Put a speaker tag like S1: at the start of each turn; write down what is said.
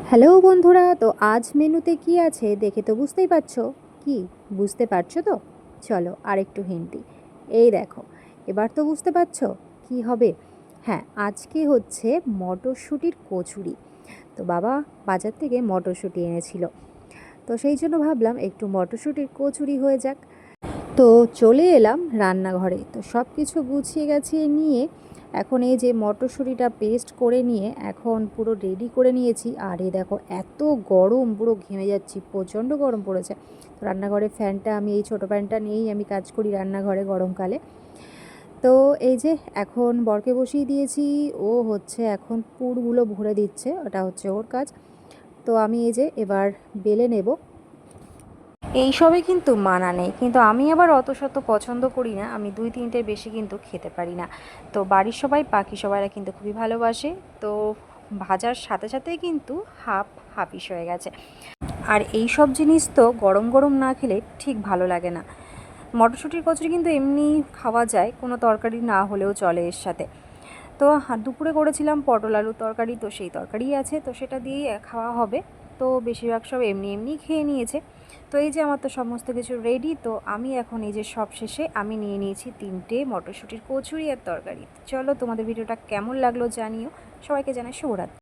S1: Hello বন্ধুরা, তো আজ মেনুতে কি আছে দেখে তো বুঝতেই পারছো। কি বুঝতে পারছো তো? চলো আর একটু হিন্ট দিই। এই দেখো, এবার তো বুঝতে পারছো কি হবে। হ্যাঁ, আজকে হচ্ছে মটরশুঁটির কচুরি। তো বাবা বাজার থেকে মটরশুঁটি এনেছিল, তো সেই জন্য ভাবলাম একটু মটরশুঁটির কচুরি হয়ে যাক। তো চলে এলাম রান্নাঘরে, তো সব কিছু গুছিয়ে গাছিয়ে নিয়ে এখন এই যে মটরশুঁটিটা পেস্ট করে নিয়ে এখন পুরো রেডি করে নিয়েছি। আর এই দেখো এত গরম, পুরো ঘেমে যাচ্ছি, প্রচণ্ড গরম পড়েছে। তো রান্নাঘরে ফ্যানটা, আমি এই ছোটো ফ্যানটা নিয়েই আমি কাজ করি রান্নাঘরে গরমকালে। তো এই যে এখন বরকে বসিয়ে দিয়েছি, ও হচ্ছে এখন পুরগুলো ভরে দিচ্ছে, ওটা হচ্ছে ওর কাজ। তো আমি এই যে এবার বেলে নেব। এইসবে কিন্তু মানা নেই, কিন্তু আমি আবার অত শত পছন্দ করি না, আমি 2-3টের বেশি কিন্তু খেতে পারি না। তো বাড়ির সবাই, বাকি সবাইরা কিন্তু খুবই ভালোবাসে। তো ভাজার সাথে সাথেই কিন্তু হাফ হাফিস হয়ে গেছে। আর এই সব জিনিস তো গরম গরম না খেলে ঠিক ভালো লাগে না। মটরশুঁটির কচুরি কিন্তু এমনি খাওয়া যায়, কোনো তরকারি না হলেও চলে এর সাথে। তো দুপুরে করেছিলাম পটল আলুর তরকারি, তো সেই তরকারি আছে, তো সেটা দিয়েই খাওয়া হবে। তো বেশিরভাগ সব এমনি এমনি খেয়ে নিয়েছে। তো এই যে আমার তো সমস্ত কিছু রেডি, তো আমি এখন এই যে সব শেষে আমি নিয়ে নিয়েছি 3টে মটরশুঁটির কচুরি আর তরকারি। চলো, তোমাদের ভিডিওটা কেমন লাগলো জানিও। সবাইকে জানাই শুভরাত্রি।